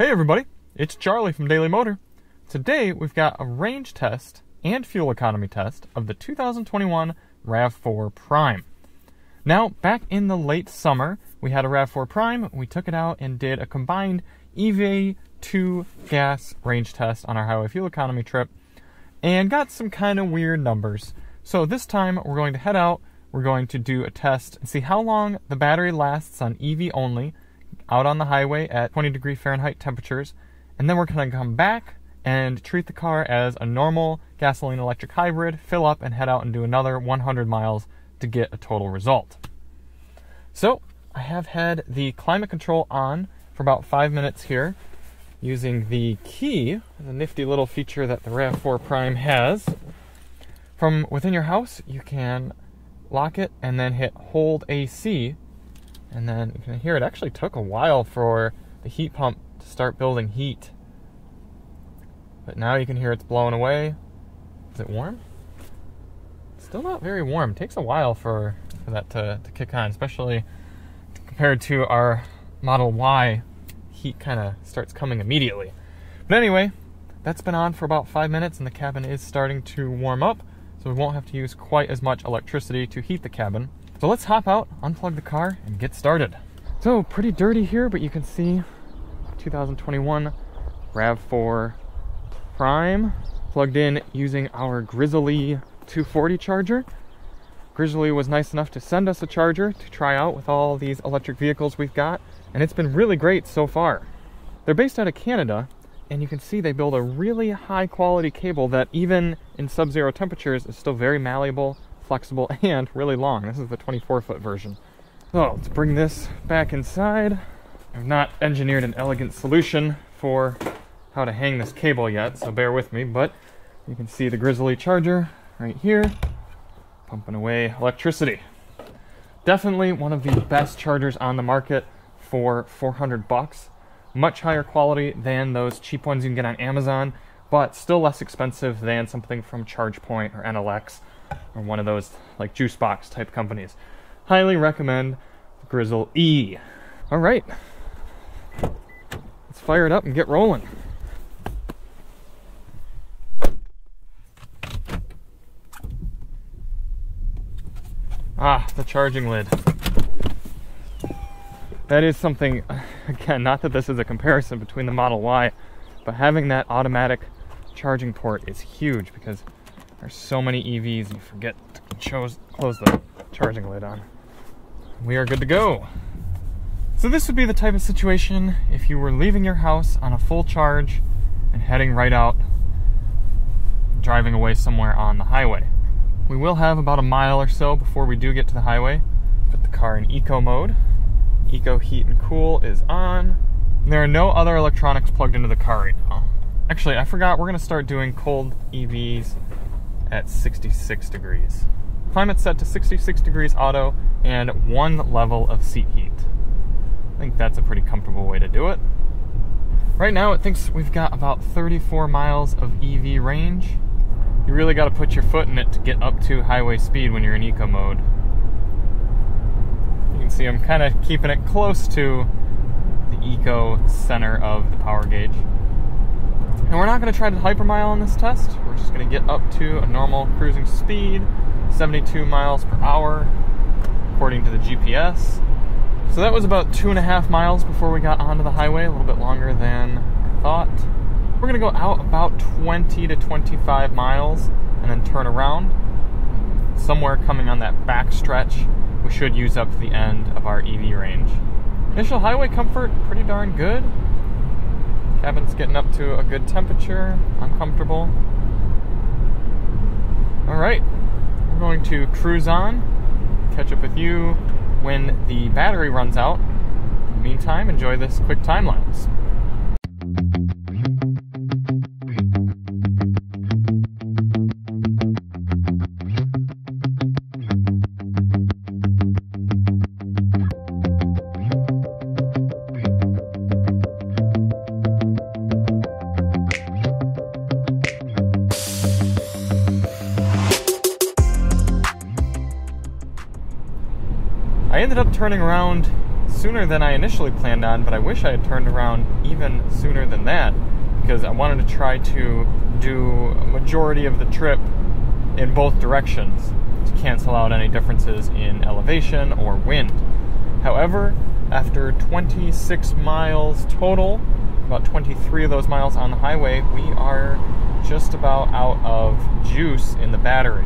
Hey everybody, it's Charlie from Daily Motor. Today we've got a range test and fuel economy test of the 2021 RAV4 Prime. Now, back in the late summer, we had a RAV4 Prime. We took it out and did a combined EV to gas range test on our highway fuel economy trip and got some kind of weird numbers. So this time we're going to head out, we're going to do a test and see how long the battery lasts on EV only out on the highway at 20 Fahrenheit temperatures, and then we're going to come back and treat the car as a normal gasoline electric hybrid, fill up and head out and do another 100 miles to get a total result. So I have had the climate control on for about 5 minutes here using the key, the nifty little feature that the RAV4 Prime has. From within your house you can lock it and then hit hold AC, and then you can hear it actually took a while for the heat pump to start building heat. But now you can hear it's blowing away. Is it warm? It's still not very warm. It takes a while for that to kick on, especially compared to our Model Y. Heat kind of starts coming immediately. But anyway, that's been on for about 5 minutes and the cabin is starting to warm up, so we won't have to use quite as much electricity to heat the cabin. So let's hop out, unplug the car, and get started. So pretty dirty here, but you can see 2021 RAV4 Prime plugged in using our Grizzly 240 charger. Grizzly was nice enough to send us a charger to try out with all these electric vehicles we've got, and it's been really great so far. They're based out of Canada, and you can see they build a really high quality cable that even in sub-zero temperatures is still very malleable, flexible, and really long. This is the 24-foot version. So let's bring this back inside. I've not engineered an elegant solution for how to hang this cable yet, so bear with me, but you can see the Grizzly charger right here, pumping away electricity. Definitely one of the best chargers on the market for $400. Much higher quality than those cheap ones you can get on Amazon, but still less expensive than something from ChargePoint or NLX or one of those like juice box type companies. Highly recommend the Grizzly E. All right, let's fire it up and get rolling. Ah, the charging lid. That is something, again, not that this is a comparison between the Model Y, but having that automatic charging port is huge because there's so many EVs you forget to close the charging lid on. We are good to go. So this would be the type of situation if you were leaving your house on a full charge and heading right out, driving away somewhere on the highway. We will have about a mile or so before we do get to the highway. Put the car in eco mode. Eco heat and cool is on. There are no other electronics plugged into the car right now. Actually, I forgot, we're gonna start doing cold EVs at 66 degrees. Climate set to 66 degrees auto and 1 level of seat heat. I think that's a pretty comfortable way to do it. Right now it thinks we've got about 34 miles of EV range. You really got to put your foot in it to get up to highway speed when you're in eco mode. You can see I'm kind of keeping it close to the eco center of the power gauge. And we're not going to try to hypermile on this test. We're just going to get up to a normal cruising speed, 72 miles per hour, according to the GPS. So that was about 2.5 miles before we got onto the highway, a little bit longer than I thought. We're going to go out about 20 to 25 miles and then turn around. Somewhere coming on that back stretch, we should use up to the end of our EV range. Initial highway comfort, pretty darn good. Cabin's getting up to a good temperature. I'm comfortable. All right, we're going to cruise on, catch up with you when the battery runs out. In the meantime, enjoy this quick time lapse. I ended up turning around sooner than I initially planned on, but I wish I had turned around even sooner than that, because I wanted to try to do a majority of the trip in both directions to cancel out any differences in elevation or wind. However, after 26 miles total, about 23 of those miles on the highway, we are just about out of juice in the battery,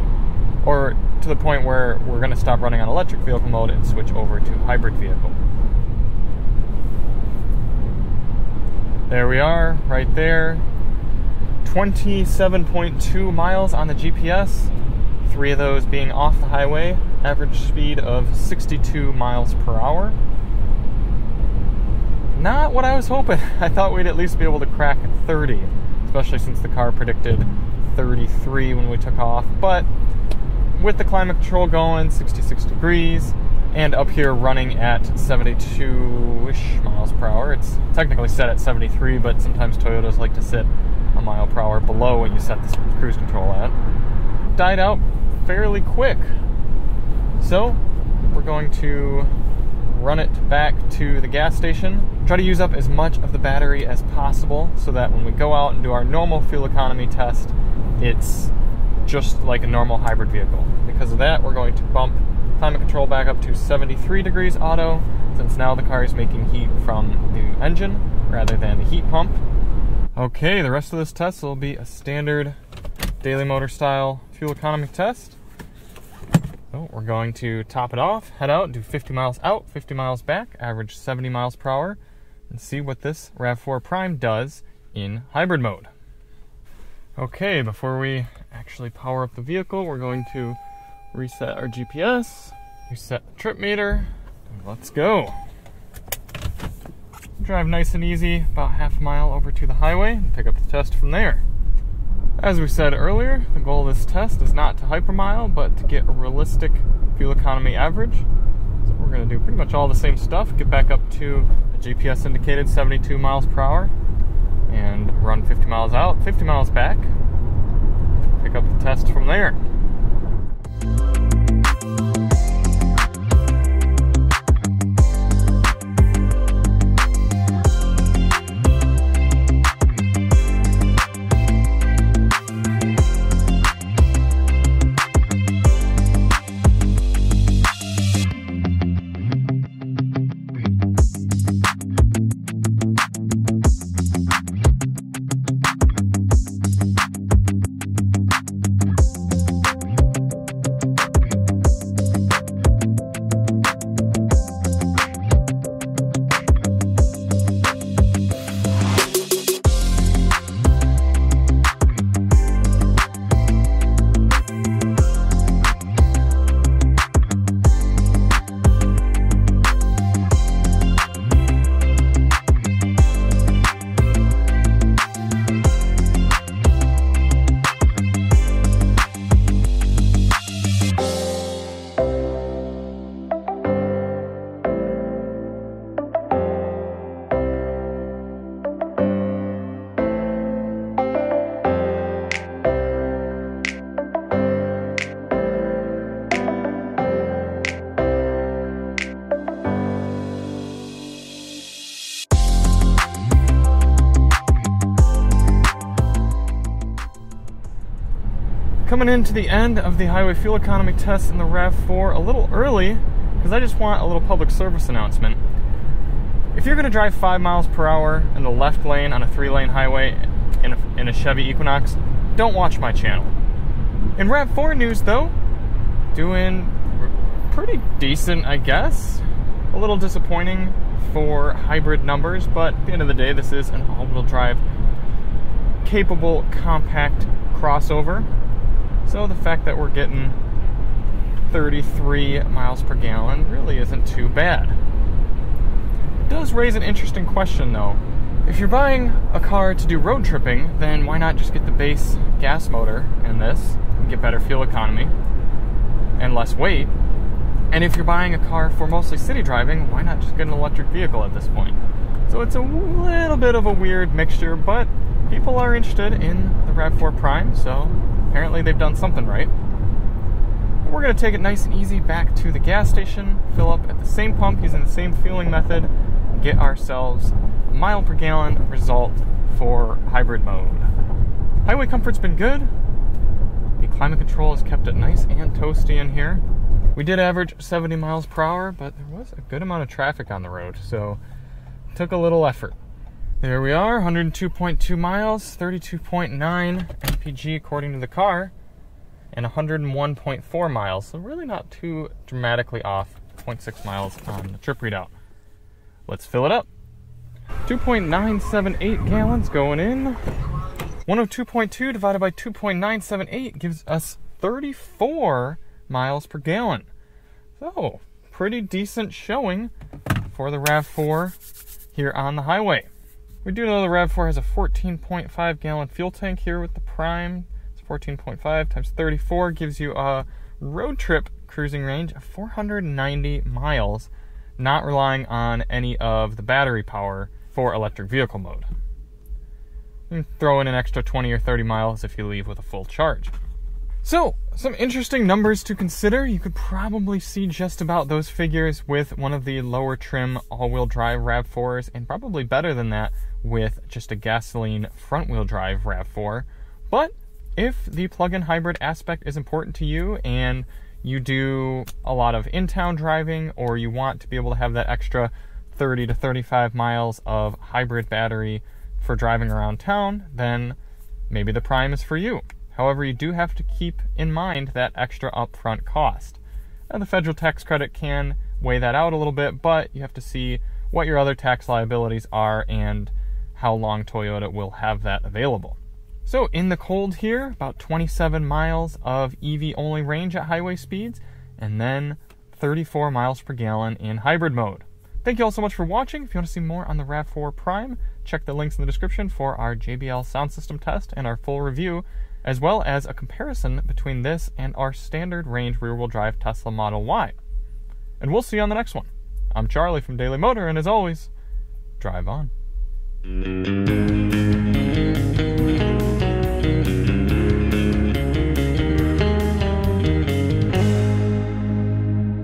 or to the point where we're going to stop running on electric vehicle mode and switch over to hybrid vehicle. There we are, right there. 27.2 miles on the GPS, 3 of those being off the highway, average speed of 62 miles per hour. Not what I was hoping. I thought we'd at least be able to crack 30, especially since the car predicted 33 when we took off. But with the climate control going, 66 degrees, and up here running at 72-ish miles per hour. It's technically set at 73, but sometimes Toyotas like to sit a mile per hour below what you set the cruise control at. Died out fairly quick. So we're going to run it back to the gas station, try to use up as much of the battery as possible so that when we go out and do our normal fuel economy test, it's just like a normal hybrid vehicle. Because of that, we're going to bump climate control back up to 73 degrees auto, since now the car is making heat from the engine rather than the heat pump. Okay, the rest of this test will be a standard Daily Motor style fuel economy test. So we're going to top it off, head out, do 50 miles out, 50 miles back, average 70 miles per hour, and see what this RAV4 Prime does in hybrid mode. Okay, before we actually power up the vehicle, we're going to reset our GPS, reset the trip meter, and let's go. Drive nice and easy, about half a mile over to the highway, and pick up the test from there. As we said earlier, the goal of this test is not to hypermile, but to get a realistic fuel economy average. So we're going to do pretty much all the same stuff, get back up to a GPS indicated 72 miles per hour, and run 50 miles out, 50 miles back, pick up the test from there. Coming into the end of the highway fuel economy test in the RAV4 a little early, because I just want a little public service announcement. If you're going to drive 5 miles per hour in the left lane on a 3-lane highway in a Chevy Equinox, don't watch my channel. In RAV4 news though, doing pretty decent, I guess. A little disappointing for hybrid numbers, but at the end of the day, this is an all-wheel drive capable compact crossover. So the fact that we're getting 33 miles per gallon really isn't too bad. It does raise an interesting question though. If you're buying a car to do road tripping, then why not just get the base gas motor in this and get better fuel economy and less weight? And if you're buying a car for mostly city driving, why not just get an electric vehicle at this point? So it's a little bit of a weird mixture, but people are interested in the RAV4 Prime, so apparently they've done something right. we're going to take it nice and easy back to the gas station, fill up at the same pump using the same fueling method, and get ourselves a mile per gallon result for hybrid mode. Highway comfort's been good. The climate control has kept it nice and toasty in here. We did average 70 miles per hour, but there was a good amount of traffic on the road, so it took a little effort. There we are, 102.2 miles, 32.9 MPG according to the car, and 101.4 miles, so really not too dramatically off, 0.6 miles on the trip readout. Let's fill it up. 2.978 gallons going in. 102.2 divided by 2.978 gives us 34 miles per gallon. So, pretty decent showing for the RAV4 here on the highway. We do know the RAV4 has a 14.5 gallon fuel tank here with the Prime. It's 14.5 times 34 gives you a road trip cruising range of 490 miles, not relying on any of the battery power for electric vehicle mode. And throw in an extra 20 or 30 miles if you leave with a full charge. So, some interesting numbers to consider. You could probably see just about those figures with one of the lower trim all-wheel drive RAV4s, and probably better than that with just a gasoline front-wheel drive RAV4. But if the plug-in hybrid aspect is important to you and you do a lot of in-town driving, or you want to be able to have that extra 30 to 35 miles of hybrid battery for driving around town, then maybe the Prime is for you. However, you do have to keep in mind that extra upfront cost. And the federal tax credit can weigh that out a little bit, but you have to see what your other tax liabilities are and how long Toyota will have that available. So in the cold here, about 27 miles of EV-only range at highway speeds, and then 34 miles per gallon in hybrid mode. Thank you all so much for watching. If you want to see more on the RAV4 Prime, check the links in the description for our JBL sound system test and our full review, as well as a comparison between this and our standard range rear-wheel drive Tesla Model Y. And we'll see you on the next one. I'm Charlie from Daily Motor, and as always, drive on.